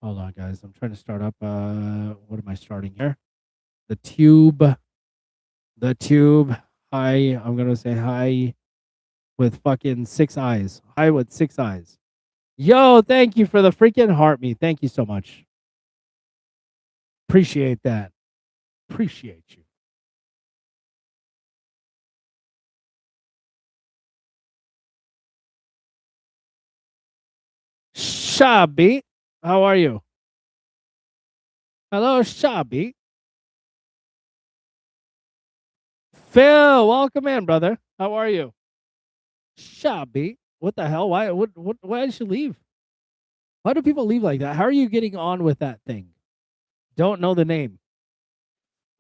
Hold on, guys. I'm trying to start up. What am I starting here? The tube. The tube. Hi. I'm gonna say hi with fucking 6 eyes. Hi with 6 eyes. Yo, thank you for the freaking heart me. Thank you so much. Appreciate that. Appreciate you. Shabby. How are you? Hello, Shabby. Phil, welcome in, brother. How are you? Shabby. What the hell? Why did you leave? Why do people leave like that? How are you getting on with that thing? Don't know the name.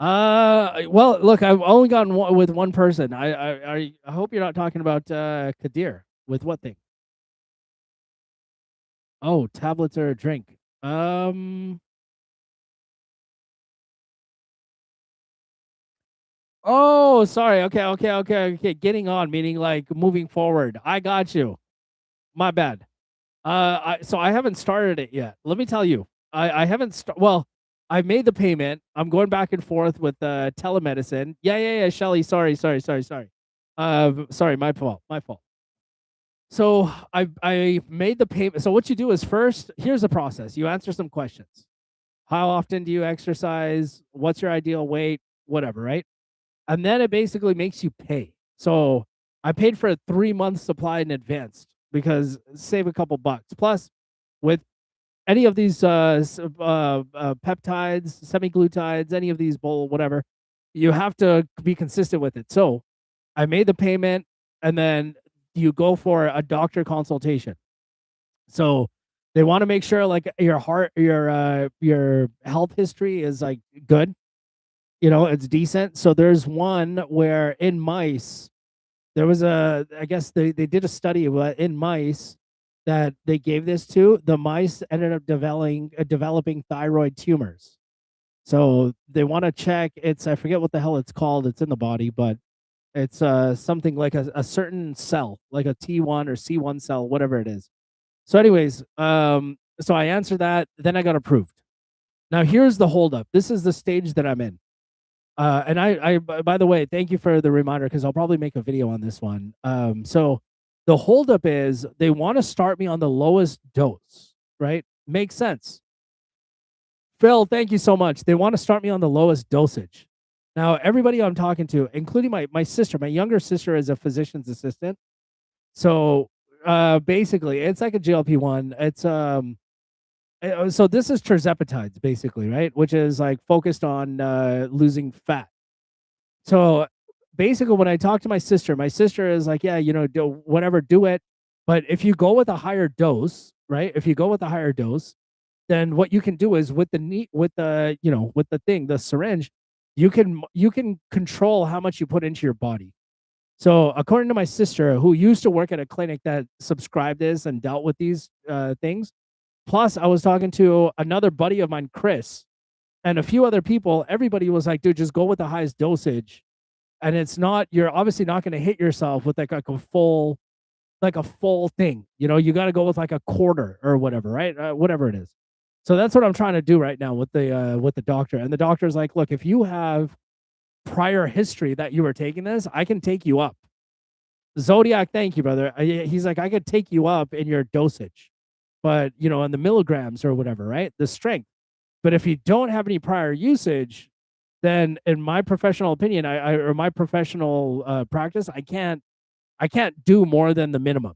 Well, look, I've only gotten one, with one person. I hope you're not talking about Kadir. With what thing? Oh, tablets or a drink. Um. Oh, sorry. Okay. Getting on, meaning like moving forward. I got you. My bad. So I haven't started it yet. Let me tell you, I haven't. Well, I made the payment. I'm going back and forth with telemedicine. Yeah. Shelly, sorry. Sorry, my fault. My fault. So I made the payment. So what you do is first, here's the process. You answer some questions. How often do you exercise? What's your ideal weight? Whatever, right? And then it basically makes you pay. So I paid for a 3 month supply in advance because save a couple bucks. Plus, with any of these peptides, semiglutides, any of these whatever, you have to be consistent with it. So I made the payment, and then you go for a doctor consultation. So they want to make sure like your heart, your health history is like good. It's decent. So there's one where in mice, there was I guess they did a study in mice that they gave this to. The mice ended up developing thyroid tumors. So they want to check. I forget what the hell it's called. It's in the body, but it's something like a certain cell, like a T1 or C1 cell, whatever it is. So, anyways, so I answered that. Then I got approved. Now here's the holdup. This is the stage that I'm in. And by the way, thank you for the reminder because I'll probably make a video on this one. So the holdup is they want to start me on the lowest dose, right? Makes sense. Phil, thank you so much. They want to start me on the lowest dosage. Now, everybody I'm talking to, including my sister, my younger sister is a physician's assistant. So basically, it's like a GLP-1. So this is tirzepatides, basically, right? Which is like focused on losing fat. So basically, when I talk to my sister is like, yeah, do whatever, do it. But if you go with a higher dose, right? If you go with a higher dose, then what you can do is with the syringe, you can control how much you put into your body. So according to my sister, who used to work at a clinic that subscribed this and dealt with these things, plus I was talking to another buddy of mine, Chris, and a few other people. Everybody was like, dude, just go with the highest dosage. And you're obviously not going to hit yourself with like a full thing. You got to go with like a quarter or whatever, right? Whatever it is. So that's what I'm trying to do right now with the doctor. And the doctor's like, look, if you have prior history that you were taking this, I can take you up. Zodiac, thank you, brother. He's like, I could take you up in your dosage, but in the milligrams or whatever, right? The strength. But if you don't have any prior usage, then in my professional opinion, or my professional practice, I can't do more than the minimum.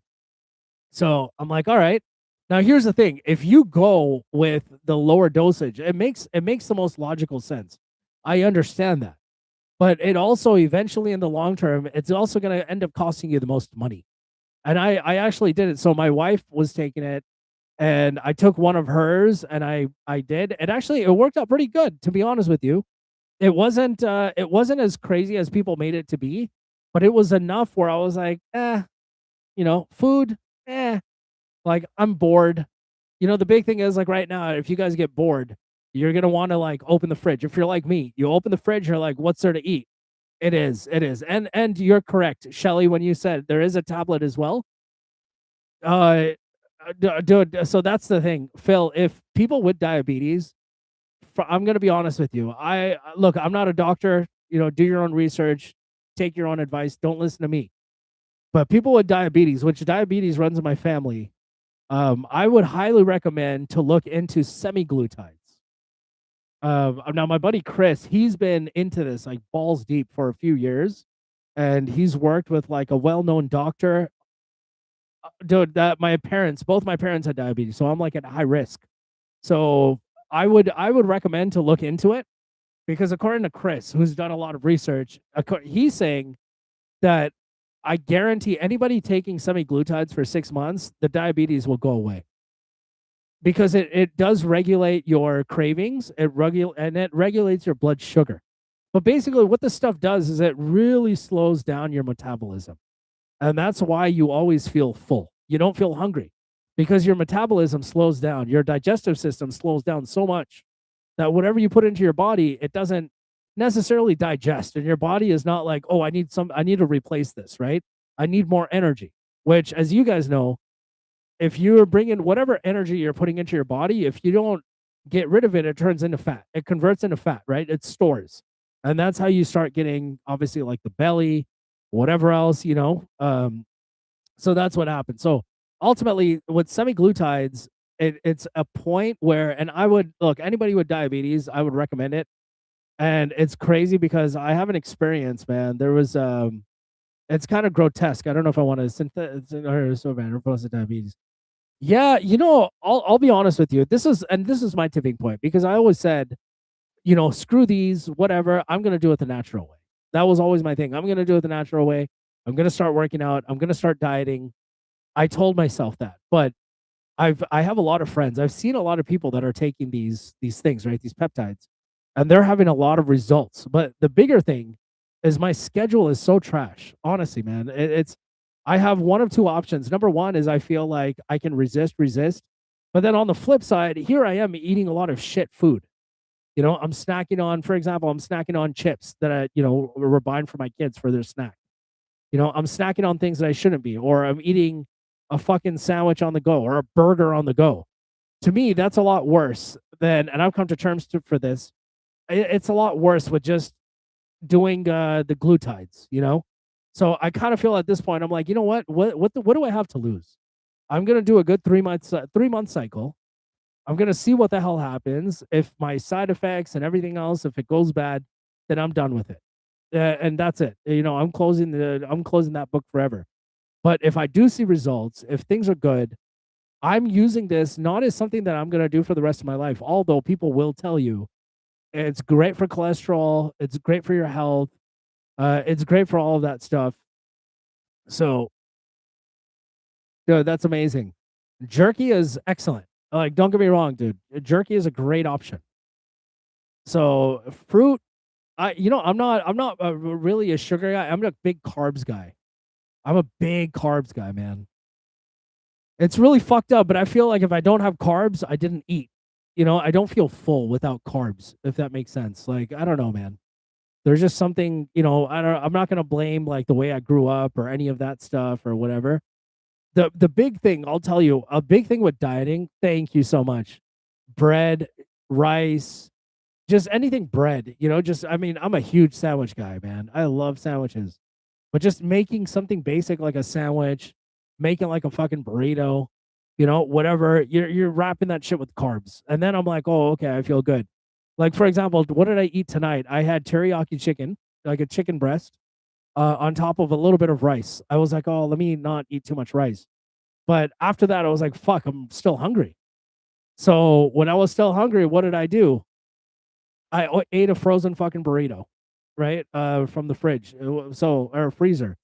So I'm like, all right. Now here's the thing: if you go with the lower dosage, it makes the most logical sense. I understand that, but it also eventually in the long term, it's also going to end up costing you the most money. And I actually did it. So my wife was taking it, and I took one of hers, and I did. And actually, it worked out pretty good, to be honest with you. It wasn't as crazy as people made it to be, but it was enough where I was like, food, like I'm bored. The big thing is like right now, if you guys get bored, you're gonna want to like open the fridge. If you're like me, you open the fridge, you're like, what's there to eat? It is. And you're correct, Shelly, when you said there is a tablet as well. Uh dude, so that's the thing, Phil. If people with diabetes, I'm going to be honest with you. Look, I'm not a doctor. Do your own research, take your own advice. Don't listen to me. But people with diabetes, which diabetes runs in my family, I would highly recommend to look into semi-glutides. Now, my buddy Chris, he's been into this like balls deep for a few years, and he's worked with like a well-known doctor. Dude, that both my parents had diabetes, so I'm like at high risk. So I would recommend to look into it because according to Chris, who's done a lot of research, he's saying that I guarantee anybody taking semi-glutides for 6 months, the diabetes will go away because it does regulate your cravings. It regulates your blood sugar. But basically, what this stuff does is it really slows down your metabolism, and that's why you always feel full. You don't feel hungry because your metabolism slows down. Your digestive system slows down so much that whatever you put into your body, it doesn't necessarily digest. And your body is not like, oh, I need to replace this, right? I need more energy, which, as you guys know, if you're bringing whatever energy you're putting into your body, if you don't get rid of it, it turns into fat. It converts into fat, right? It stores. And that's how you start getting, obviously, like the belly, whatever else. So that's what happens. So ultimately, with semi-glutides, it's a point where, and I would look, anybody with diabetes, I would recommend it. And it's crazy because I have an experience, man. It's kind of grotesque. I don't know if I want to synthesize so bad or diabetes. Yeah, I'll be honest with you. This is my tipping point because I always said, screw these, whatever. I'm gonna do it the natural way. That was always my thing. I'm gonna do it the natural way. I'm gonna start working out. I'm gonna start dieting. I told myself that, but I have a lot of friends. I've seen a lot of people that are taking these things, right? These peptides, and they're having a lot of results. But the bigger thing is my schedule is so trash. Honestly, man, it's I have one of two options. Number one is I feel like I can resist, but then on the flip side, here I am eating a lot of shit food. I'm snacking on, for example, I'm snacking on chips that we're buying for my kids for their snack. I'm snacking on things that I shouldn't be, or I'm eating a fucking sandwich on the go or a burger on the go. To me, that's a lot worse than, and I've come to terms for this. It's a lot worse with just doing the glutides. So I kind of feel at this point, I'm like, you know what do I have to lose? I'm gonna do a good 3 month cycle. I'm gonna see what the hell happens. If my side effects and everything else, if it goes bad, then I'm done with it, and that's it. I'm closing that book forever. But if I do see results, if things are good, I'm using this not as something that I'm gonna do for the rest of my life. Although people will tell you it's great for cholesterol, it's great for your health, it's great for all of that stuff. So, dude, that's amazing. Jerky is excellent. Like, don't get me wrong, dude. Jerky is a great option. So, fruit, I'm not really a sugar guy. I'm a big carbs guy. I'm a big carbs guy, man. It's really fucked up, but I feel like if I don't have carbs, I didn't eat. I don't feel full without carbs, if that makes sense. Like, I don't know, man. There's just something, I'm not gonna blame like the way I grew up or any of that stuff or whatever. The big thing, I'll tell you, a big thing with dieting, thank you so much. Bread, rice, just anything bread, just I mean, I'm a huge sandwich guy, man. I love sandwiches. But just making something basic like a sandwich, making like a fucking burrito, whatever, you're wrapping that shit with carbs. And then I'm like, oh, okay, I feel good. Like, for example, what did I eat tonight? I had teriyaki chicken, like a chicken breast, on top of a little bit of rice. I was like, oh, let me not eat too much rice. But after that, I was like, fuck, I'm still hungry. So when I was still hungry, what did I do? I ate a frozen fucking burrito, right? From the fridge, or freezer.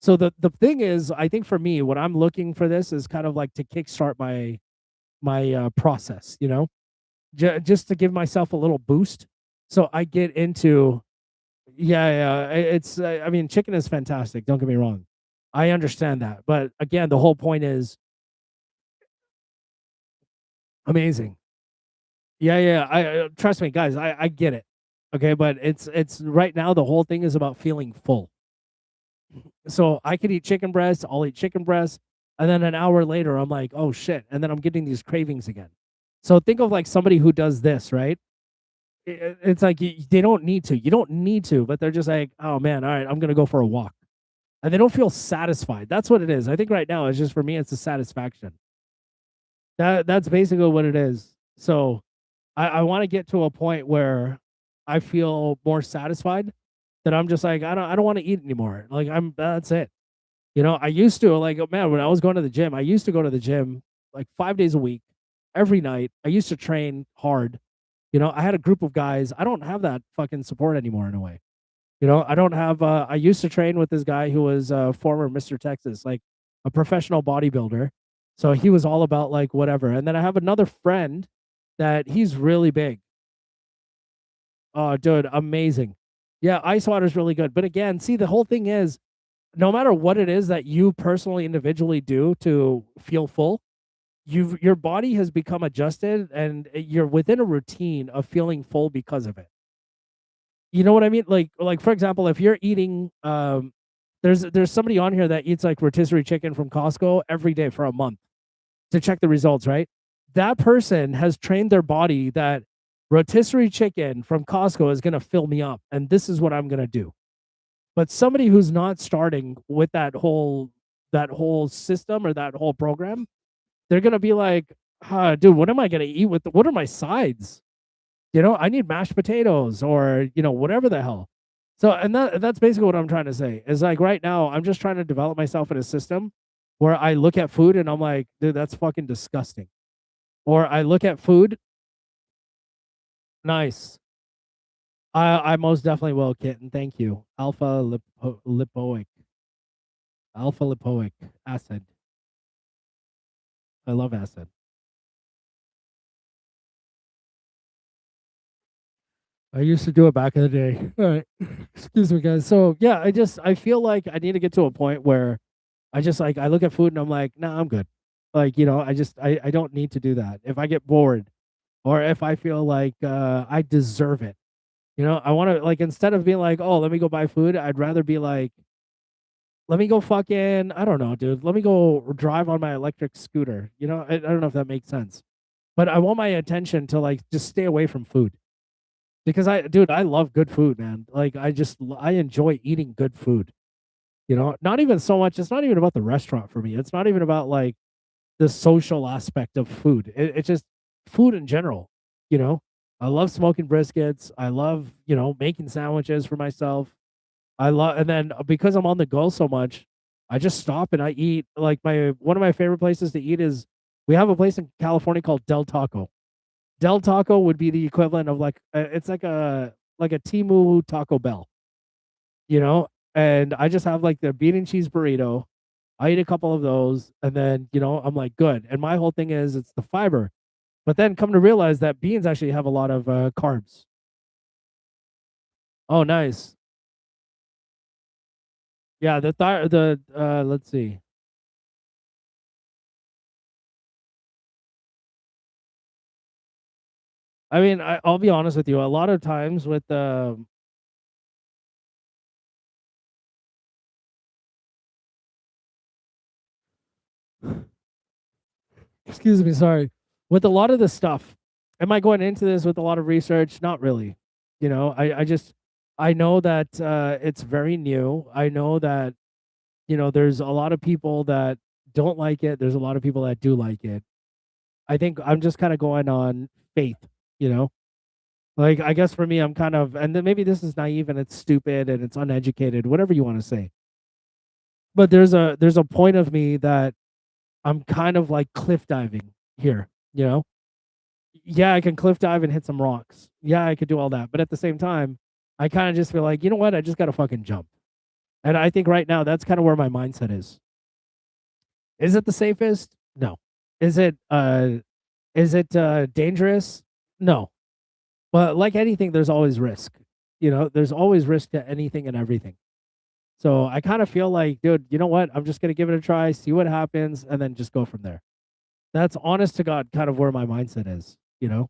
So the thing is, I think for me, what I'm looking for this is kind of like to kickstart my process, just to give myself a little boost. So I get into, yeah, yeah. I mean, chicken is fantastic. Don't get me wrong. I understand that, but again, the whole point is amazing. Yeah, yeah. I trust me, guys. I get it. Okay, but it's right now the whole thing is about feeling full. So I could eat chicken breast. I'll eat chicken breast, and then an hour later, I'm like, oh shit, and then I'm getting these cravings again. So think of like somebody who does this, right? It's like they don't need to. You don't need to, but they're just like, oh man, all right, I'm gonna go for a walk, and they don't feel satisfied. That's what it is. I think right now it's just for me, it's a satisfaction. That's basically what it is. So I want to get to a point where I feel more satisfied that I'm just like I don't want to eat anymore. Like I'm that's it. You know, I used to like, oh, man, when I was going to the gym, I used to go to the gym like 5 days a week, every night. I used to train hard. You know, I had a group of guys. I don't have that fucking support anymore in a way. You know, I don't have I used to train with this guy who was former Mr. Texas, like a professional bodybuilder. So he was all about like whatever. And then I have another friend that he's really big. Oh, dude, amazing. Yeah, ice water is really good. But again, see, the whole thing is no matter what it is that you personally individually do to feel full, your body has become adjusted and you're within a routine of feeling full because of it. You know what I mean? Like for example, if you're eating there's somebody on here that eats like rotisserie chicken from Costco every day for a month to check the results, right? That person has trained their body that rotisserie chicken from Costco is going to fill me up and this is what I'm going to do. But somebody who's not starting with that whole system or that whole program, they're gonna be like, dude, what am I gonna eat with what are my sides? You know, I need mashed potatoes or, whatever the hell. So and that's basically what I'm trying to say. Is like right now, I'm just trying to develop myself in a system where I look at food and I'm like, dude, that's fucking disgusting. Or I look at food, nice. I most definitely will, kitten. Thank you. Lipoic. Alpha lipoic acid. I love acid. I used to do it back in the day. All right. Excuse me, guys. So yeah, I feel like I need to get to a point where I just like I look at food and I'm like, nah, I'm good. Like, I don't need to do that. If I get bored or if I feel like I deserve it, I want to like instead of being like, oh, let me go buy food, I'd rather be like, let me go fucking, I don't know, dude. Let me go drive on my electric scooter. I don't know if that makes sense. But I want my attention to like just stay away from food. Because dude, I love good food, man. Like I enjoy eating good food. Not even so much. It's not even about the restaurant for me. It's not even about like the social aspect of food. It's just food in general. You know, I love smoking briskets. I love making sandwiches for myself. I love, and then because I'm on the go so much, I just stop and I eat. Like my one of my favorite places to eat is we have a place in California called Del Taco. Del Taco would be the equivalent of like it's like a Timu Taco Bell, you know. And I just have like the bean and cheese burrito. I eat a couple of those, and then I'm like good. And my whole thing is it's the fiber, but then come to realize that beans actually have a lot of carbs. Oh, nice. Yeah, the let's see. I mean, I'll be honest with you. A lot of times with excuse me, sorry. With a lot of the stuff, am I going into this with a lot of research? Not really. I know that it's very new. I know that there's a lot of people that don't like it. There's a lot of people that do like it. I think I'm just kind of going on faith. You know, like I guess for me, I'm kind of, and then maybe this is naive and it's stupid and it's uneducated, whatever you want to say. But there's a point of me that I'm kind of like cliff diving here. You know, yeah, I can cliff dive and hit some rocks. Yeah, I could do all that. But at the same time, I kind of just feel like, you know what? I just got to fucking jump. And I think right now that's kind of where my mindset is. Is it the safest? No. Is it dangerous? No. But like anything, there's always risk. There's always risk to anything and everything. So I kind of feel like, dude, you know what? I'm just gonna give it a try, see what happens, and then just go from there. That's honest to God kind of where my mindset is, you know?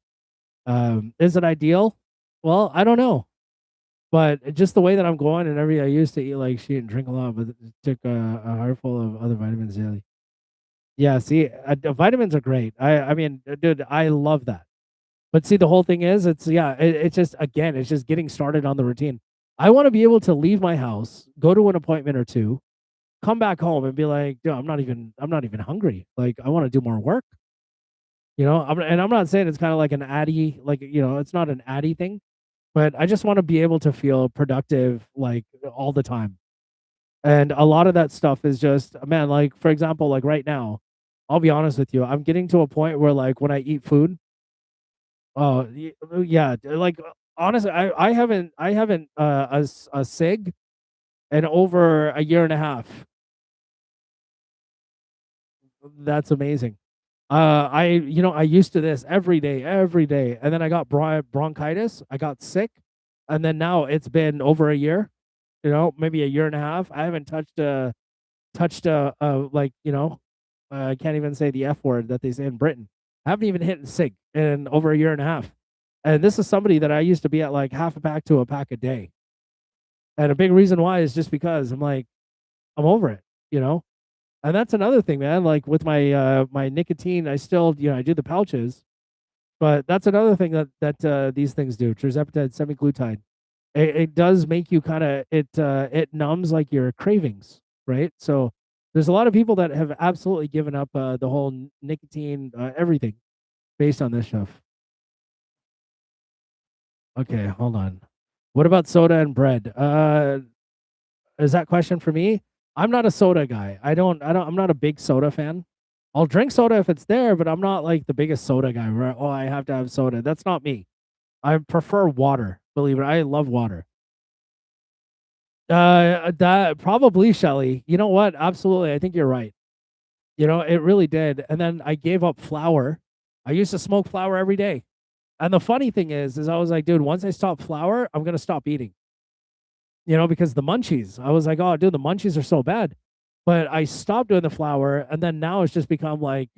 Is it ideal? Well, I don't know. But just the way that I'm going and I used to eat like shit and drink a lot, but took a heartful of other vitamins daily. Yeah, see, the vitamins are great. I mean, dude, I love that. But see, the whole thing is, it's yeah, it's just again, it's just getting started on the routine. I want to be able to leave my house, go to an appointment or two, come back home, and be like, dude, I'm not even hungry. Like, I want to do more work. And I'm not saying it's kind of like an addy, like it's not an addy thing, but I just want to be able to feel productive like all the time. And a lot of that stuff is just, man, like for example, like right now, I'll be honest with you, I'm getting to a point where like when I eat food, yeah, like honestly, I haven't a cig in over a year and a half. That's amazing. I used to this every day, and then I got bronchitis. I got sick, and then now it's been over a year. Maybe a year and a half. I haven't touched like I can't even say the F word that they say in Britain. I haven't even hit sick in over a year and a half. And this is somebody that I used to be at like half a pack to a pack a day. And a big reason why is just because I'm like, I'm over it, you know? And that's another thing, man. Like with my nicotine, I still, I do the pouches, but that's another thing that these things do. Tirzepatide, semaglutide. It does make you kind of it numbs like your cravings, right? So there's a lot of people that have absolutely given up the whole nicotine everything based on this stuff. Okay, hold on. What about soda and bread? Is that question for me? I'm not a soda guy. I'm not a big soda fan. I'll drink soda if it's there, but I'm not like the biggest soda guy where I have to have soda. That's not me. I prefer water. Believe it, I love water. That probably Shelly. You know what? Absolutely. I think you're right. It really did. And then I gave up flour. I used to smoke flour every day. And the funny thing is I was like, dude, once I stop flour, I'm gonna stop eating. Because the munchies. I was like, oh, dude, the munchies are so bad. But I stopped doing the flour, and then now it's just become like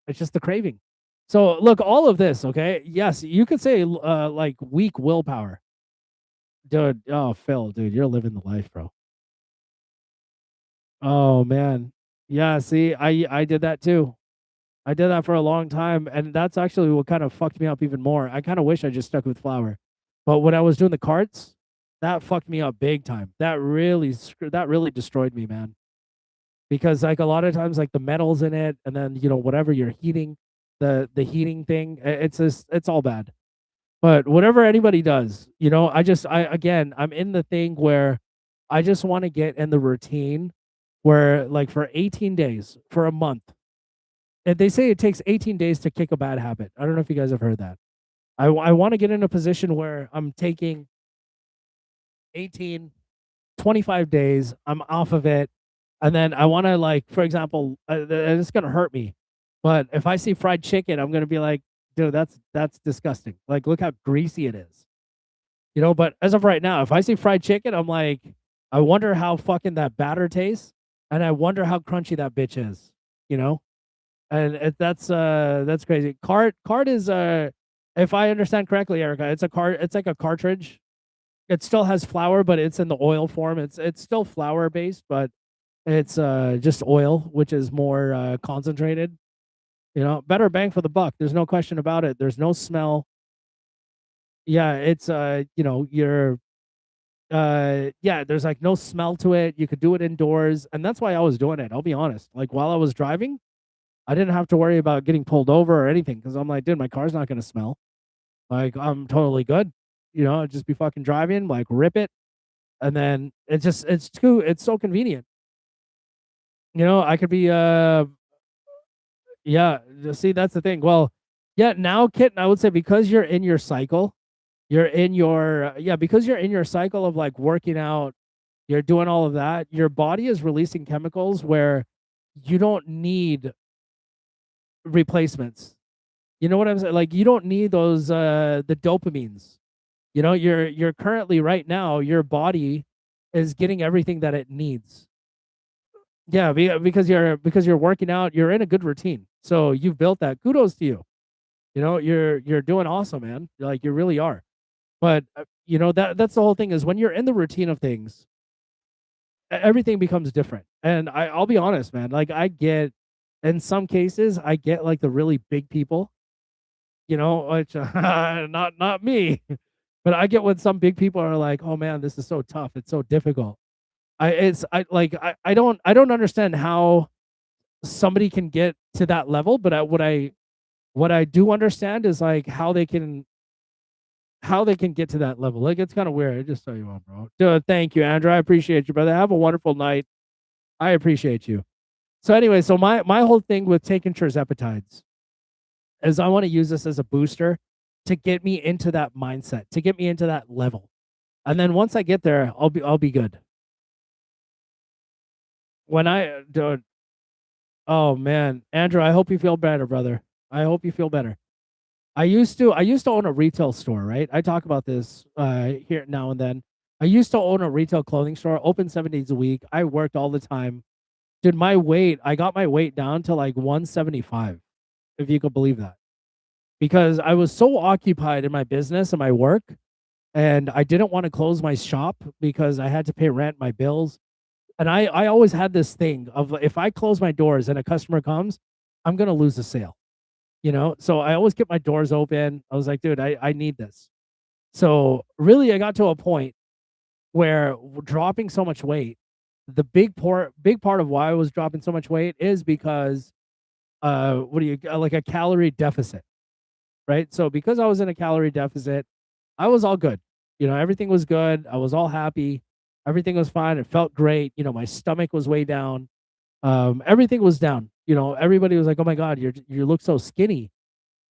it's just the craving. So look, all of this, okay? Yes, you could say like weak willpower, dude. Oh, Phil, dude, you're living the life, bro. Oh man, yeah. See, I did that too. I did that for a long time, and that's actually what kind of fucked me up even more. I kind of wish I just stuck with flour, but when I was doing the carts, that fucked me up big time. That really destroyed me, man. Because like a lot of times, like the metals in it, and then whatever you're heating, the heating thing, it's just it's all bad. But whatever anybody does, I again, I'm in the thing where I just want to get in the routine where like for 18 days, for a month, and they say it takes 18 days to kick a bad habit. I don't know if you guys have heard that. I want to get in a position where I'm taking 18, 25 days, I'm off of it. And then I want to, like, for example, and it's going to hurt me. But if I see fried chicken, I'm going to be like, dude, that's disgusting. Like, look how greasy it is. But as of right now, if I see fried chicken, I'm like, I wonder how fucking that batter tastes. And I wonder how crunchy that bitch is, you know? And that's crazy. Card is if I understand correctly, Erica, it's like a cartridge. It still has flour, but it's in the oil form. It's still flour based, but it's just oil, which is more concentrated. Better bang for the buck. There's no question about it. There's no smell. Yeah, it's you're yeah, there's like no smell to it. You could do it indoors, and that's why I was doing it. I'll be honest. Like while I was driving, I didn't have to worry about getting pulled over or anything because I'm like, dude, my car's not gonna smell. Like I'm totally good. I'd just be fucking driving, like rip it, and then it's so convenient. I could be yeah, see that's the thing. Well, yeah, now kitten, I would say because you're in your cycle, you're in your yeah, because you're in your cycle of like working out, you're doing all of that, your body is releasing chemicals where you don't need replacements. You know what I'm saying? Like you don't need those the dopamines. You're currently right now, your body is getting everything that it needs. Yeah, because you're working out, you're in a good routine. So you've built that. Kudos to you. You're doing awesome, man. Like you really are. But that's the whole thing is when you're in the routine of things, everything becomes different. And I'll be honest, man. Like I get In some cases, I get like the really big people, which not me, but I get when some big people are like, "Oh man, this is so tough. It's so difficult." I don't understand how somebody can get to that level, but what I do understand is like how they can get to that level. Like it's kind of weird. I just tell you what, bro. Dude, thank you, Andrew. I appreciate you, brother. Have a wonderful night. I appreciate you. So anyway, so my whole thing with taking tirzepatides is I want to use this as a booster to get me into that mindset, to get me into that level. And then once I get there, I'll be good. When I do, oh man, Andrew, I hope you feel better, brother. I hope you feel better. I used to own a retail store, right? I talk about this here now and then. I used to own a retail clothing store, open 7 days a week. I worked all the time. Dude, I got my weight down to like 175, if you could believe that. Because I was so occupied in my business and my work, and I didn't want to close my shop because I had to pay rent, my bills. And I always had this thing of if I close my doors and a customer comes, I'm gonna lose the sale. So I always kept my doors open. I was like, dude, I need this. So really, I got to a point where dropping so much weight, the big part of why I was dropping so much weight is because what do you like a calorie deficit, right? So because I was in a calorie deficit, I was all good. Everything was good. I was all happy. Everything was fine. It felt great. My stomach was way down. Everything was down. Everybody was like, "Oh my god, you look so skinny."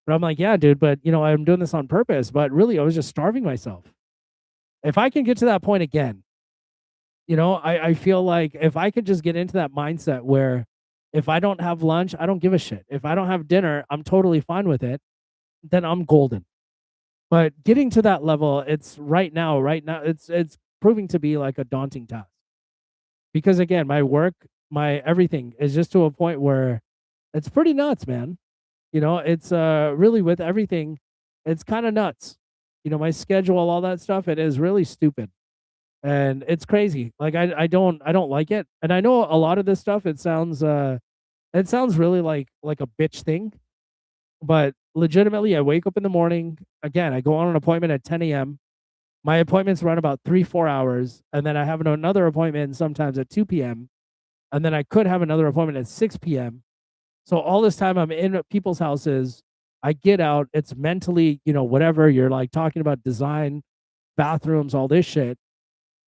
But I'm like, "Yeah, dude, but I'm doing this on purpose." But really, I was just starving myself. If I can get to that point again, I feel like if I could just get into that mindset where if I don't have lunch, I don't give a shit. If I don't have dinner, I'm totally fine with it, then I'm golden. But getting to that level, right now, it's proving to be like a daunting task. Because again, my work, my everything is just to a point where it's pretty nuts, man. It's really with everything, it's kind of nuts. My schedule, all that stuff, it is really stupid. And it's crazy. Like I don't like it. And I know a lot of this stuff it sounds really like a bitch thing, but legitimately I wake up in the morning, again, I go on an appointment at 10 a.m. My appointments run about 3-4 hours, and then I have another appointment sometimes at 2 p.m., and then I could have another appointment at 6 p.m. So all this time I'm in people's houses. I get out, it's mentally, whatever, you're like talking about design, bathrooms, all this shit.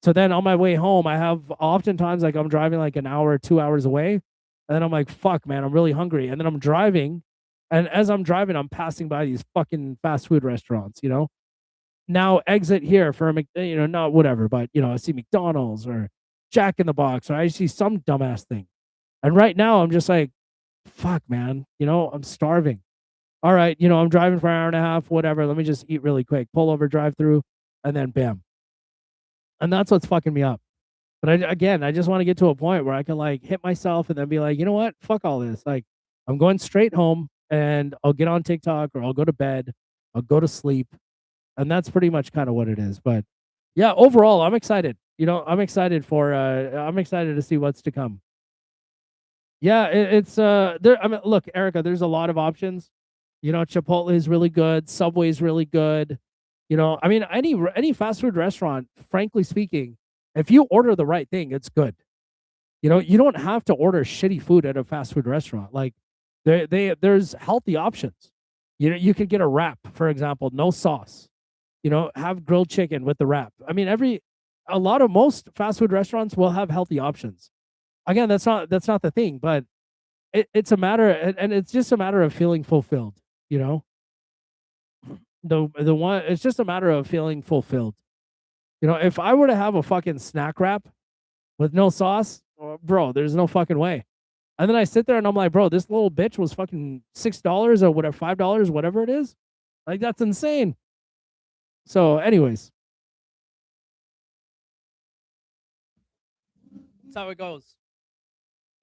So then on my way home, I have oftentimes like I'm driving like an hour, 2 hours away. And then I'm like, fuck, man, I'm really hungry. And then I'm driving. And as I'm driving, I'm passing by these fucking fast food restaurants. Now exit here for a not whatever, but I see McDonald's or Jack in the Box, or I see some dumbass thing. And right now I'm just like, fuck, man, I'm starving. All right, I'm driving for an hour and a half, whatever. Let me just eat really quick, pull over, drive through, and then bam. And that's what's fucking me up. But again, I just want to get to a point where I can like hit myself and then be like, you know what? Fuck all this. Like, I'm going straight home and I'll get on TikTok or I'll go to bed. I'll go to sleep. And that's pretty much kind of what it is. But yeah, overall, I'm excited. I'm excited to see what's to come. Yeah, it's there. I mean, look, Erica, there's a lot of options. Chipotle is really good. Subway is really good. I mean, any fast food restaurant, frankly speaking, if you order the right thing, it's good. You don't have to order shitty food at a fast food restaurant. Like there's healthy options. You could get a wrap, for example, no sauce. Have grilled chicken with the wrap. I mean, most fast food restaurants will have healthy options. Again, that's not the thing, but it's a matter, and it's just a matter of feeling fulfilled. You know, the one, it's just a matter of feeling fulfilled. If I were to have a fucking snack wrap with no sauce, bro, there's no fucking way. And then I sit there and I'm like, bro, this little bitch was fucking $6 or whatever, $5, whatever it is. Like that's insane. So, anyways, that's how it goes.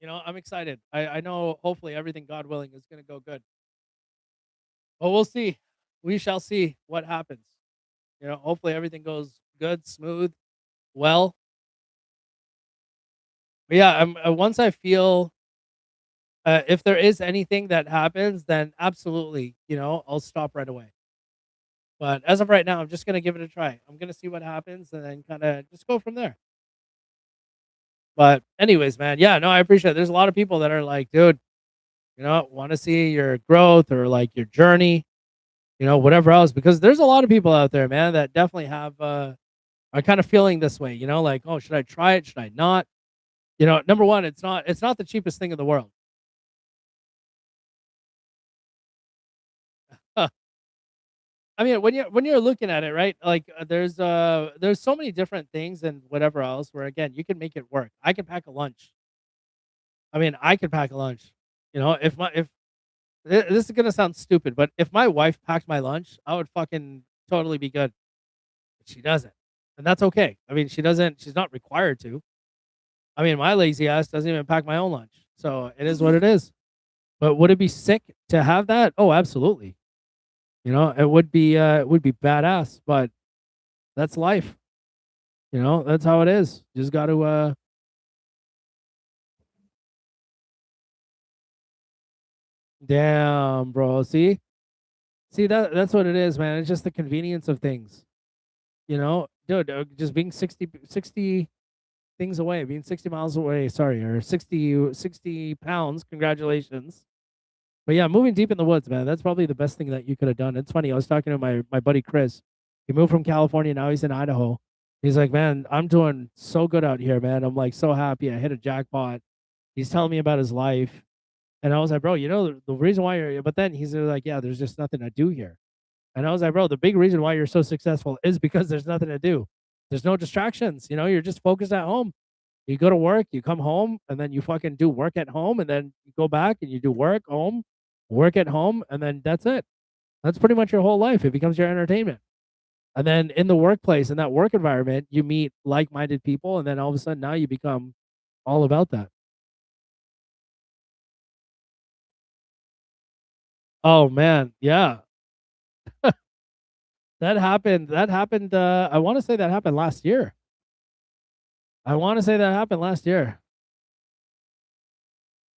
I'm excited. I know hopefully everything, God willing, is gonna go good. But we'll see. We shall see what happens. Hopefully everything goes good, smooth, well. But yeah, once I feel If there is anything that happens, then absolutely, I'll stop right away. But as of right now, I'm just gonna give it a try. I'm gonna see what happens and then kinda just go from there. But anyways, man, yeah, no, I appreciate it. There's a lot of people that are like, "Dude, wanna see your growth or, like, your journey," whatever else, because there's a lot of people out there, man, that definitely are kinda feeling this way, like, "Oh, should I try it? Should I not?" Number 1, it's not the cheapest thing in the world. I mean, when you're looking at it, right? Like, there's so many different things and whatever else where again you can make it work. I can pack a lunch. I mean, I could pack a lunch. If this is gonna sound stupid, but if my wife packed my lunch, I would fucking totally be good. But she doesn't, and that's okay. I mean, she doesn't. She's not required to. I mean, my lazy ass doesn't even pack my own lunch, so it is what it is. But would it be sick to have that? Oh, absolutely. It would be badass, but that's life. That's how it is. Just got to damn, bro. See that's what it is, man. It's just the convenience of things. Dude, just being 60 things away, being 60 miles away, sorry, or 60 pounds. Congratulations. But yeah, moving deep in the woods, man. That's probably the best thing that you could have done. It's funny. I was talking to my buddy Chris. He moved from California. Now he's in Idaho. He's like, man, I'm doing so good out here, man. I'm like so happy. I hit a jackpot. He's telling me about his life. And I was like, bro, the reason why you're, but then he's like, yeah, there's just nothing to do here. And I was like, bro, the big reason why you're so successful is because there's nothing to do. There's no distractions. You're just focused at home. You go to work, you come home, and then you fucking do work at home, and then you go back and you do work at home, and then that's it. That's pretty much your whole life. It becomes your entertainment. And then in the workplace, in that work environment, you meet like minded people, and then all of a sudden now you become all about that. Oh man, yeah. That happened. I want to say that happened last year. I want to say that happened last year.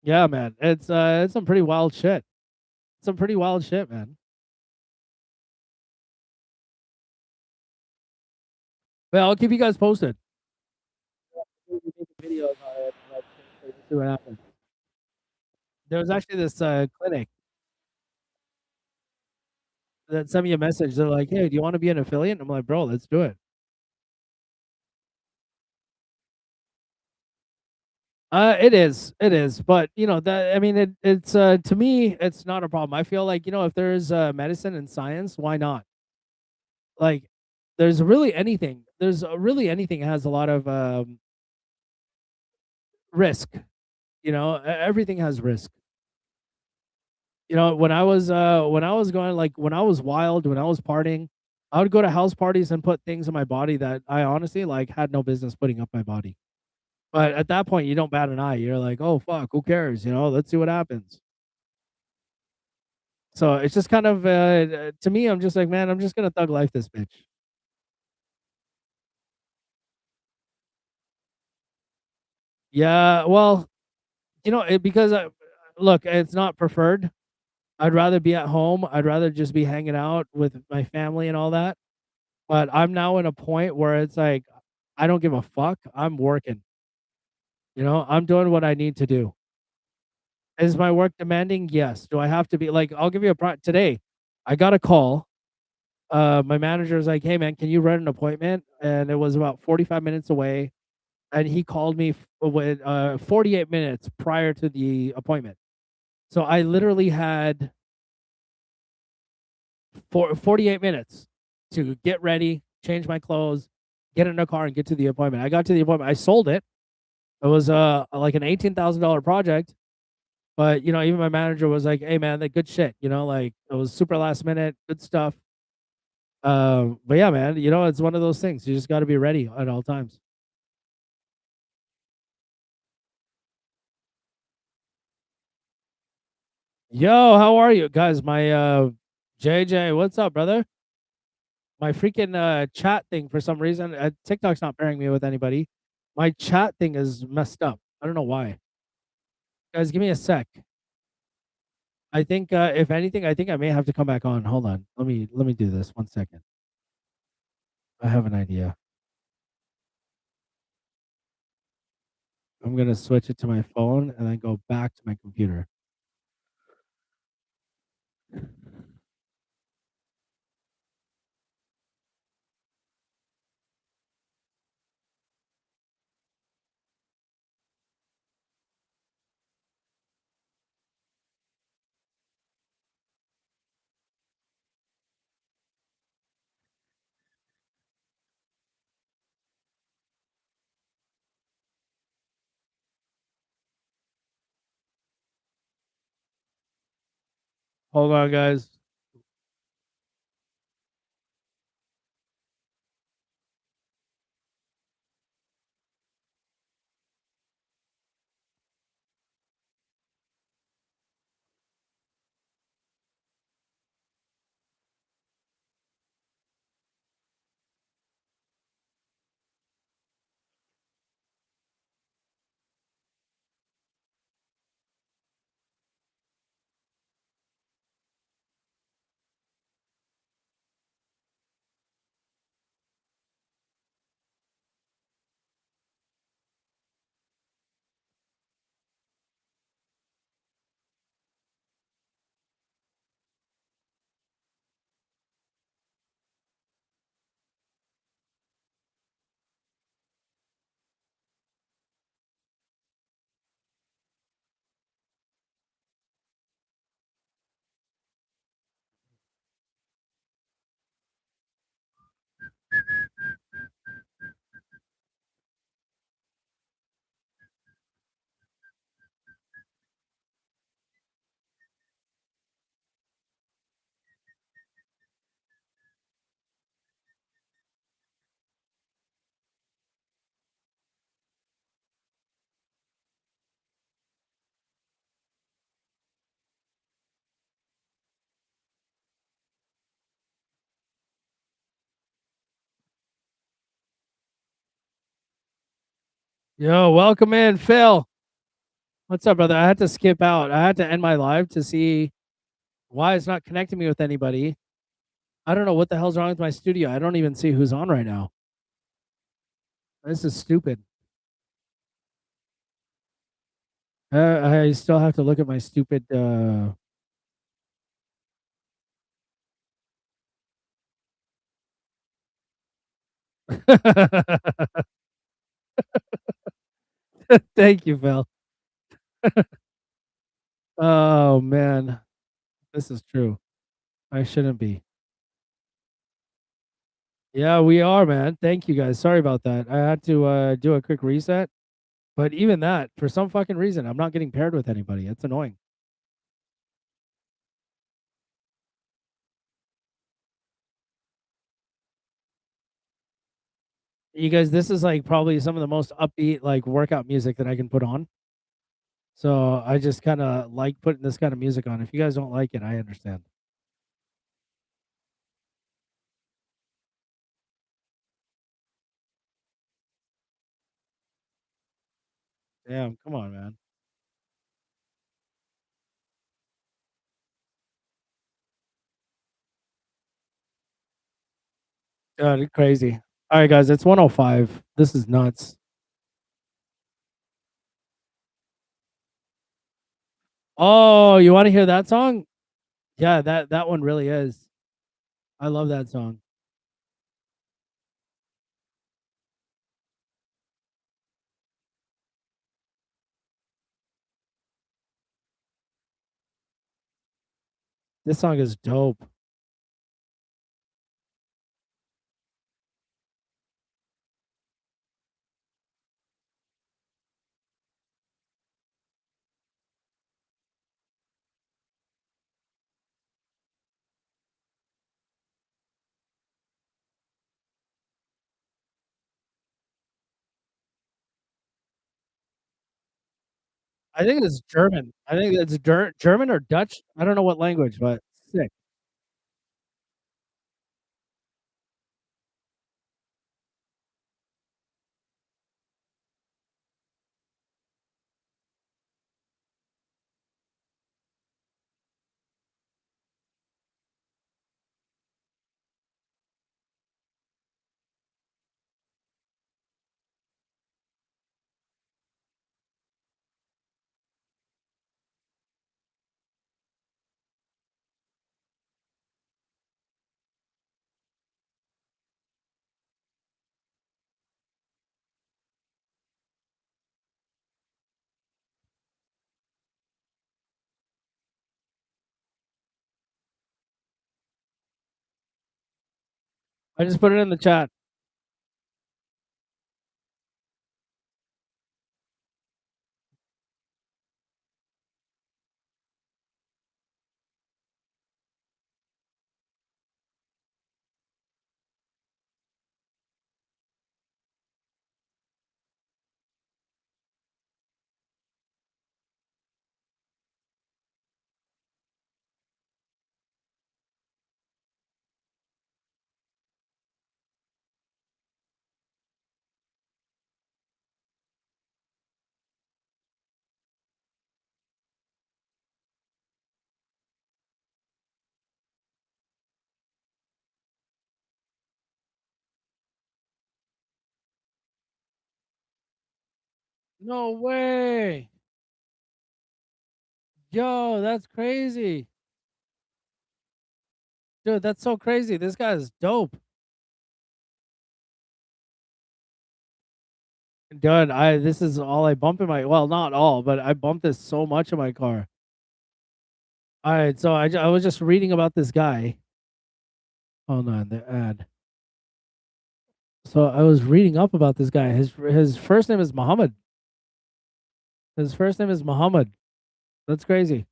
Yeah, man. It's some pretty wild shit. Some pretty wild shit, man. But I'll keep you guys posted. Maybe make a video about it, like, see what happens. There was actually this clinic that sent me a message. They're like, "Hey, do you want to be an affiliate?" I'm like, "Bro, let's do it." It is, but that I mean, it's to me, it's not a problem. I feel like if there's medicine and science, why not? Like, there's really anything has a lot of risk. Everything has risk. When I was going, like, when I was wild, when I was partying, I would go to house parties and put things in my body that I honestly like had no business putting up my body. But at that point, you don't bat an eye. You're like, "Oh fuck, who cares? Let's see what happens." So it's just kind of to me, I'm just like, man, I'm just gonna thug life this bitch. Yeah, well, because look, it's not preferred. I'd rather be at home. I'd rather just be hanging out with my family and all that. But I'm now in a point where it's like, I don't give a fuck. I'm working. I'm doing what I need to do. Is my work demanding? Yes. Do I have to be like? I'll give you today. I got a call. My manager was like, "Hey man, can you run an appointment?" And it was about 45 minutes away. And he called me with 48 minutes prior to the appointment. So I literally had 48 minutes to get ready, change my clothes, get in a car, and get to the appointment. I got to the appointment. I sold it. It was like an $18,000 project. But even my manager was like, "Hey man, that good shit." Like it was super last minute, good stuff. But yeah, man, it's one of those things. You just got to be ready at all times. Yo, how are you guys? My JJ, what's up, brother? My freaking chat thing for some reason, TikTok's not pairing me with anybody. My chat thing is messed up. I don't know why. Guys, give me a sec. I think, if anything, I think I may have to come back on. Hold on. Let me do this. 1 second. I have an idea. I'm gonna switch it to my phone and then go back to my computer. Hold on, guys. Yo, welcome in, Phil. What's up, brother? I had to skip out. I had to end my live to see why it's not connecting me with anybody. I don't know what the hell's wrong with my studio. I don't even see who's on right now. This is stupid. I still have to look at my stupid. Thank you, Phil. Oh man, this is true. I shouldn't be. Yeah, we are, man. Thank you guys. Sorry about that. I had to do a quick reset, but even that, for some fucking reason, I'm not getting paired with anybody. It's annoying. You guys, this is like probably some of the most upbeat like workout music that I can put on. So I just kind of like putting this kind of music on. If you guys don't like it, I understand. Damn, come on, man. God, crazy. All right, guys, it's 105. This is nuts. Oh, you want to hear that song? Yeah, that one really is. I love that song. This song is dope. I think it's German. I think it's German or Dutch. I don't know what language, but sick. I just put it in the chat. No way. Yo, that's crazy. Dude, that's so crazy. This guy is dope. Dude, I this is all I bump in my well, not all, but I bump this so much in my car. All right, so I was just reading about this guy. Hold on, the ad. So I was reading up about this guy. His first name is Muhammad. His first name is Muhammad. That's crazy.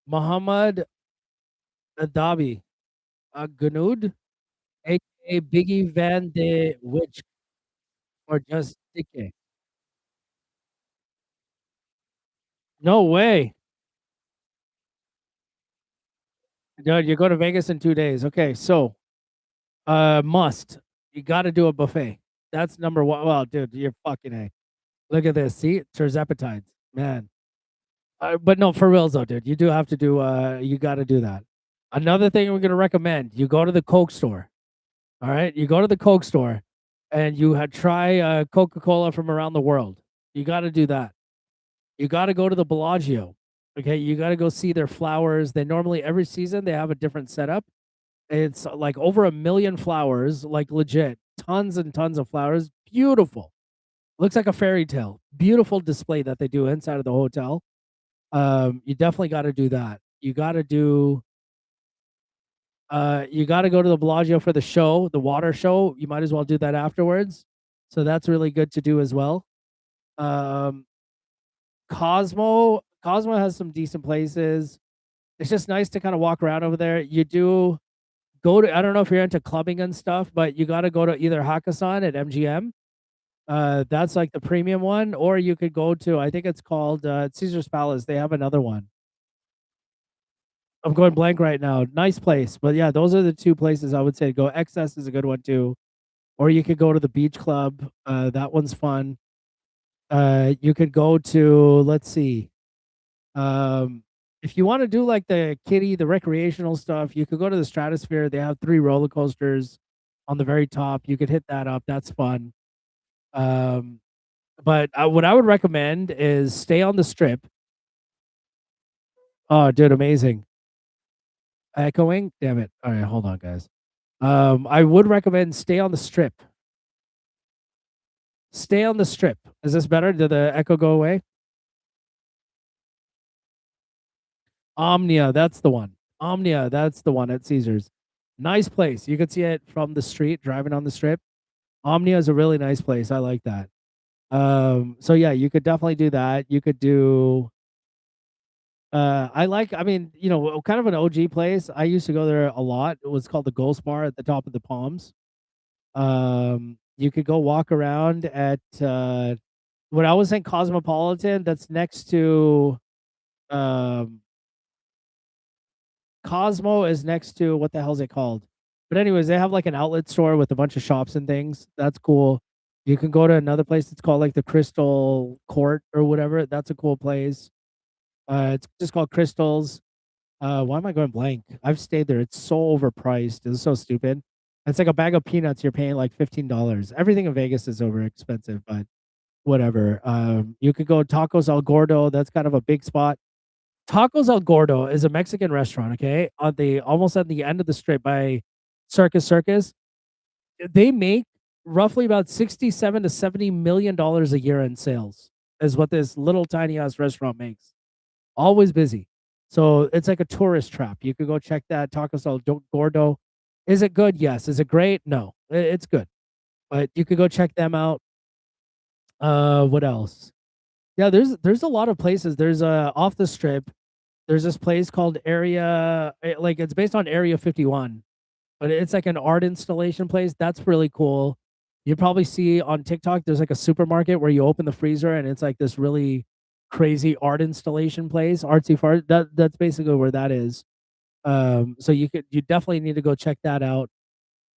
Muhammad Adabi Ganud, aka Biggie Van de Witch, or just Dickie. No way. Dude, you go to Vegas in 2 days. Okay, so must. You gotta do a buffet. That's number one. Well, dude, you're fucking A. Look at this. See, terzepatides. Man. But no, for reals though, dude. You do have to do you gotta do that. Another thing we're gonna recommend, you go to the Coke store. All right. You go to the Coke store and you try Coca-Cola from around the world. You gotta do that. You gotta go to the Bellagio. Okay, you gotta go see their flowers. They normally every season they have a different setup. It's like over 1,000,000 flowers, like legit, tons and tons of flowers. Beautiful. Looks like a fairy tale. Beautiful display that they do inside of the hotel. You definitely got to do that. You got to go to the Bellagio for the show, the water show. You might as well do that afterwards. So that's really good to do as well. Um, Cosmo has some decent places. It's just nice to kind of walk around over there. You do go to I don't know if you're into clubbing and stuff, but you got to go to either Hakkasan at MGM. That's like the premium one, or you could go to I think it's called Caesar's Palace. They have another one. I'm going blank right now. Nice place, but yeah, those are the two places I would say go. XS is a good one too, or you could go to the beach club. That one's fun. You could go to let's see. Um, if you want to do like the kiddie, the recreational stuff, you could go to the Stratosphere. They have 3 roller coasters on the very top. You could hit that up. That's fun. Um, but what I would recommend is stay on the strip. Oh, dude, amazing. Echoing? Damn it. All right, hold on, guys. I would recommend stay on the strip. Stay on the strip. Is this better? Did the echo go away? Omnia, that's the one. Omnia, that's the one at Caesars. Nice place. You could see it from the street, driving on the strip. Omnia is a really nice place. I like that. So yeah, you could definitely do that. You could do I mean, kind of an OG place. I used to go there a lot. It was called the Ghost Bar at the top of the Palms. You could go walk around at when I was in Cosmopolitan, that's next to um Cosmo is next to what the hell's it called? But anyways, they have like an outlet store with a bunch of shops and things. That's cool. You can go to another place that's called like the Crystal Court or whatever. That's a cool place. It's just called Crystals. Why am I going blank? I've stayed there. It's so overpriced. It's so stupid. It's like a bag of peanuts. You're paying like $15. Everything in Vegas is over expensive, but whatever. You could go Tacos El Gordo. That's kind of a big spot. Tacos El Gordo is a Mexican restaurant. Okay, on the almost at the end of the strip by Circus. They make roughly about 67 to $70 million a year in sales. Is what this little tiny ass restaurant makes. Always busy. So it's like a tourist trap. You could go check that Taco Cell Gordo. Is it good? Yes. Is it great? No. It's good, but you could go check them out. What else? Yeah, there's a lot of places. There's off the strip. There's this place called like it's based on Area 51, but it's like an art installation place. That's really cool. You probably see on TikTok there's like a supermarket where you open the freezer and it's like this really crazy art installation place, artsy fart. That's basically where that is. So you definitely need to go check that out.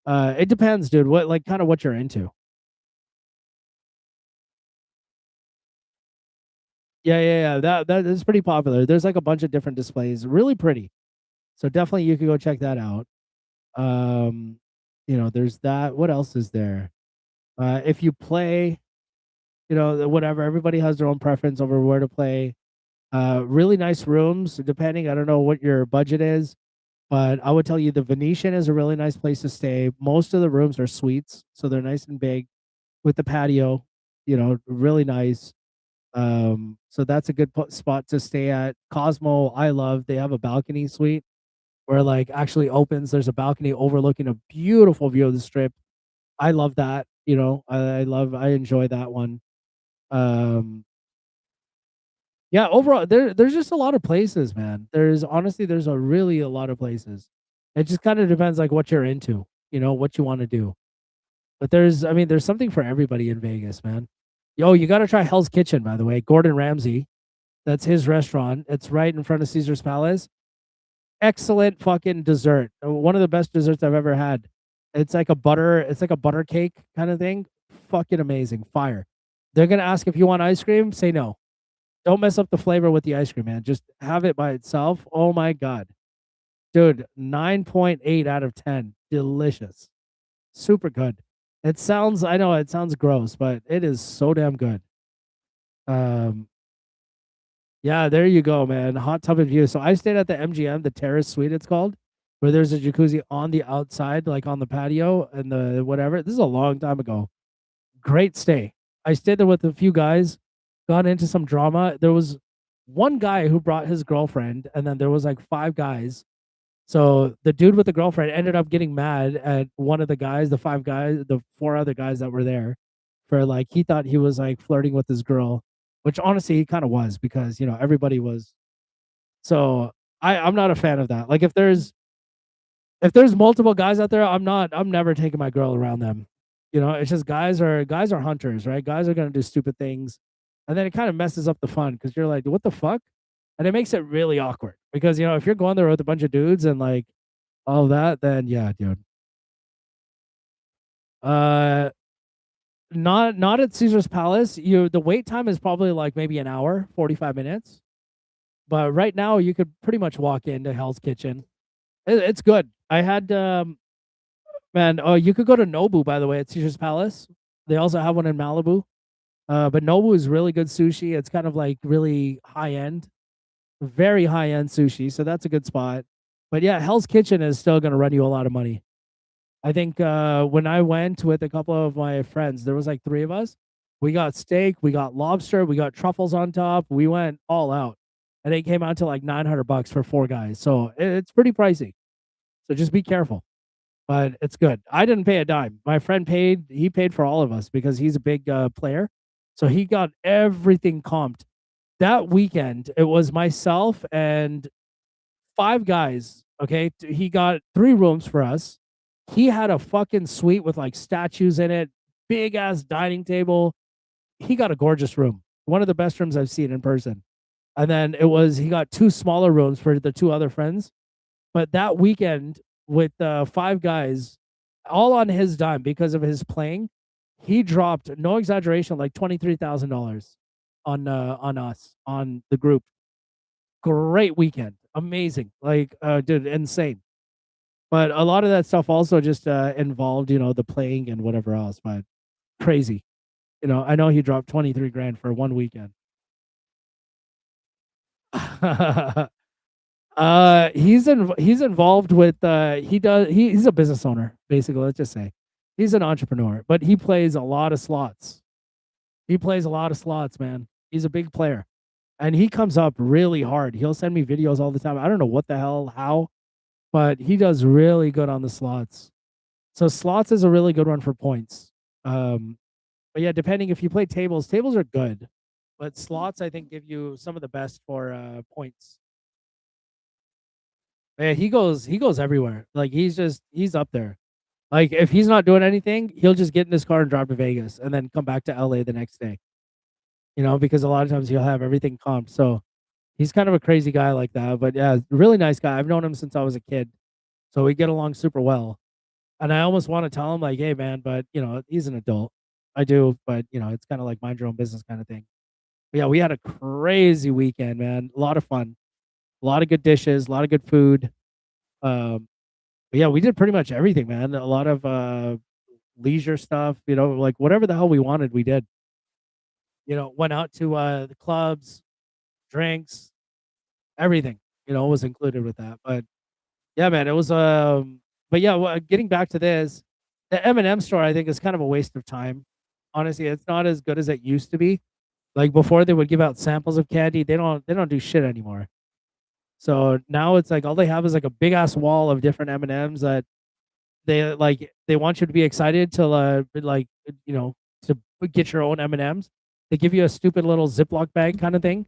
It depends, dude. What like kind of what you're into. Yeah. That is pretty popular. There's like a bunch of different displays, really pretty. So definitely you could go check that out. Um, there's that. What else is there? If you play, whatever, everybody has their own preference over where to play. Really nice rooms, depending. I don't know what your budget is, but I would tell you the Venetian is a really nice place to stay. Most of the rooms are suites, so they're nice and big with the patio, really nice. So that's a good spot to stay at. Cosmo, I love. They have a balcony suite where like actually opens. There's a balcony overlooking a beautiful view of the strip. I love that. I enjoy that one. Um, yeah, overall, there's just a lot of places, man. There's a lot of places. It just kind of depends like what you're into, what you want to do. But there's something for everybody in Vegas, man. Yo, you got to try Hell's Kitchen, by the way. Gordon Ramsay, that's his restaurant. It's right in front of Caesar's Palace. Excellent fucking dessert. One of the best desserts I've ever had. It's like a butter cake kind of thing. Fucking amazing. Fire. They're gonna ask if you want ice cream. Say no. Don't mess up the flavor with the ice cream, man. Just have it by itself. Oh my god. Dude, 9.8 out of 10. Delicious. Super good. I know it sounds gross, but it is so damn good. Um, Yeah, there you go, man. Hot tub and view. So I stayed at the MGM, the Terrace Suite, it's called, where there's a jacuzzi on the outside, like on the patio and the whatever. This is a long time ago. Great stay. I stayed there with a few guys, got into some drama. There was one guy who brought his girlfriend, and then there was like five guys. So the dude with the girlfriend ended up getting mad at one of the guys, the five guys, the four other guys that were there, for like he thought he was like flirting with his girl, which honestly he kind of was because everybody was. So I'm not a fan of that. Like if there's multiple guys out there, I'm never taking my girl around them. It's just guys are hunters, right? Guys are gonna do stupid things, and then it kind of messes up the fun because you're like, what the fuck? And it makes it really awkward because if you're going there with a bunch of dudes and like all that, then yeah, dude. Uh, not at Caesar's Palace. The wait time is probably like maybe an hour, 45 minutes. But right now, you could pretty much walk into Hell's Kitchen. It's good. I had man. Oh, you could go to Nobu, by the way, at Caesar's Palace. They also have one in Malibu. But Nobu is really good sushi. It's kind of like really high end, very high end sushi. So that's a good spot. But yeah, Hell's Kitchen is still going to run you a lot of money. I think when I went with a couple of my friends, there was like three of us. We got steak, we got lobster, we got truffles on top. We went all out, and it came out to like $900 for four guys. So it's pretty pricey. So just be careful. But it's good. I didn't pay a dime. My friend paid. He paid for all of us because he's a big player. So he got everything comped. That weekend, it was myself and five guys. Okay, he got three rooms for us. He had a fucking suite with like statues in it, big ass dining table. He got a gorgeous room, one of the best rooms I've seen in person. And then he got two smaller rooms for the two other friends. But that weekend with five guys, all on his dime because of his playing, he dropped, no exaggeration, like $23,000 on us, on the group. Great weekend, amazing, like dude, insane. But a lot of that stuff also just involved, the playing and whatever else. But crazy, I know he dropped 23 grand for one weekend. He's involved with he's a business owner basically. Let's just say he's an entrepreneur, but he plays a lot of slots. He plays a lot of slots, man. He's a big player. and he comes up really hard. He'll send me videos all the time. I don't know what the hell, how, but he does really good on the slots. So slots is a really good one for points. Um, but yeah, depending if you play tables, tables are good, but slots I think give you some of the best for points. Man, he goes everywhere. Like he's up there. Like if he's not doing anything, he'll just get in his car and drive to Vegas and then come back to LA the next day. Because a lot of times he'll have everything comped. So he's kind of a crazy guy like that. But yeah, really nice guy. I've known him since I was a kid. So we get along super well. And I almost want to tell him like, hey man, but he's an adult. I do, but it's kind of like mind your own business kind of thing. But yeah, we had a crazy weekend, man. A lot of fun, a lot of good dishes, a lot of good food. But yeah, we did pretty much everything, man. A lot of leisure stuff, like whatever the hell we wanted, we did. Went out to the clubs, drinks, everything, was included with that. But yeah, man, it was but yeah, getting back to this, the M&M store I think is kind of a waste of time. Honestly, it's not as good as it used to be. Like before they would give out samples of candy, they don't do shit anymore. So now it's like all they have is like a big ass wall of different M&Ms that they want you to be excited to you know to get your own M&Ms. They give you a stupid little Ziploc bag kind of thing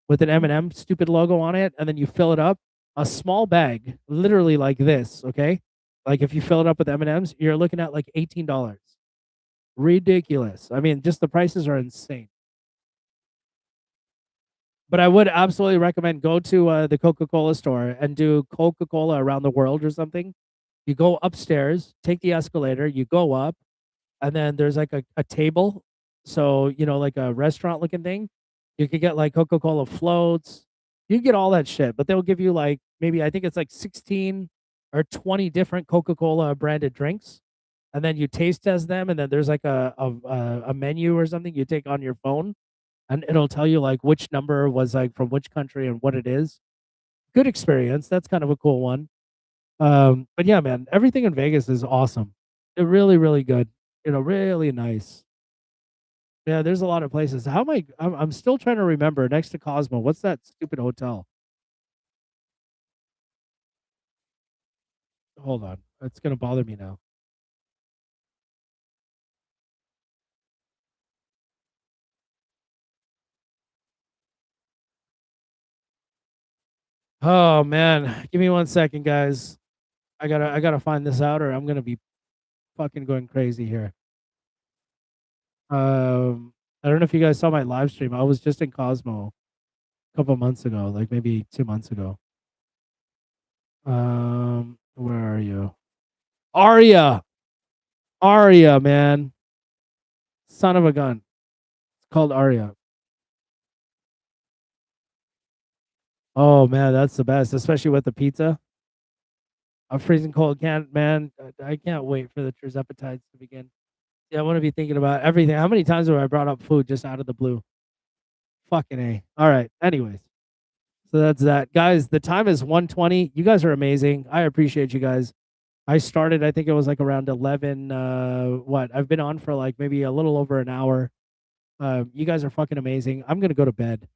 with an M&M stupid logo on it, and then you fill it up. A small bag, literally like this. Okay, like if you fill it up with M&Ms, you're looking at like $18. Ridiculous. I mean, just the prices are insane. But I would absolutely recommend go to the Coca-Cola store and do Coca-Cola around the world or something. You go upstairs, take the escalator, you go up, and then there's like a table. So, like a restaurant looking thing. You could get like Coca-Cola floats. You can get all that shit, but they'll give you like maybe I think it's like 16 or 20 different Coca-Cola branded drinks. And then you taste test them, and then there's like a menu or something you take on your phone, and it'll tell you like which number was like from which country and what it is. Good experience. That's kind of a cool one. But yeah, man, everything in Vegas is awesome. They're really, really good. Really nice. Yeah, there's a lot of places. How am I? I'm still trying to remember. Next to Cosmo, what's that stupid hotel? Hold on, it's gonna bother me now. Oh man, give me 1 second, guys. I gotta find this out, or I'm gonna be fucking going crazy here. I don't know if you guys saw my live stream. I was just in Cosmo a couple months ago, like maybe 2 months ago. Where are you? Aria, Aria, man, son of a gun. It's called Aria. Oh man, that's the best, especially with the pizza. I'm freezing cold. Can't man, I can't wait for the Trizepatides to begin. Yeah, I want to be thinking about everything. How many times have I brought up food just out of the blue? Fucking a. All right. Anyways, so that's that, guys. The time is 1:20. You guys are amazing. I appreciate you guys. I started. I think it was like around 11. What? I've been on for like maybe a little over an hour. You guys are fucking amazing. I'm gonna go to bed.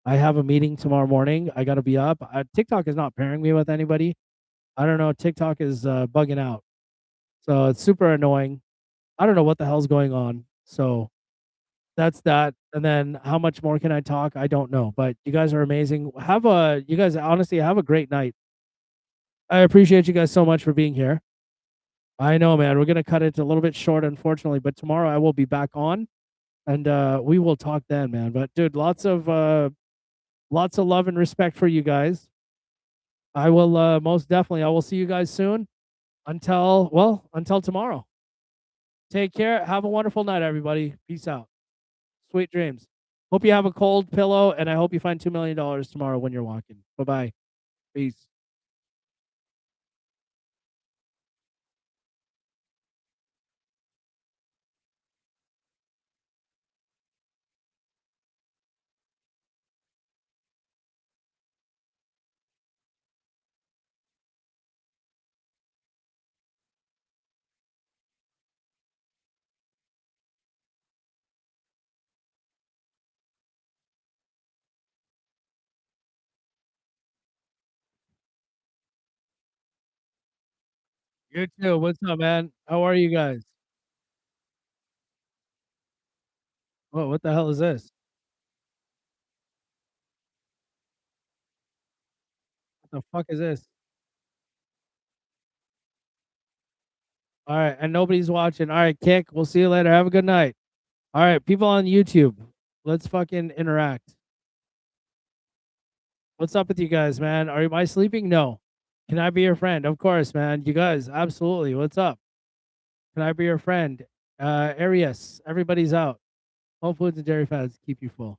I have a meeting tomorrow morning. I gotta be up. TikTok is not pairing me with anybody. I don't know. TikTok is bugging out, so it's super annoying. I don't know what the hell's going on. So that's that. And then how much more can I talk? I don't know. But you guys are amazing. You guys honestly have a great night. I appreciate you guys so much for being here. I know, man. We're gonna cut it a little bit short, unfortunately, but tomorrow I will be back on, and we will talk then, man. But dude, lots of love and respect for you guys. I will most definitely. I will see you guys soon. Until tomorrow. Take care. Have a wonderful night, everybody. Peace out. Sweet dreams. Hope you have a cold pillow, and I hope you find $2 million tomorrow when you're walking. Bye bye. Peace. You too. What's up, man? How are you guys? Whoa, what the hell is this? What the fuck is this? All right, and nobody's watching. All right, Kick. We'll see you later. Have a good night. All right, people on YouTube, let's fucking interact. What's up with you guys, man? Am I sleeping? No. Can I be your friend? Of course, man. You guys, absolutely. What's up? Can I be your friend? Arias, everybody's out. Whole Foods and Dairy Fats keep you full.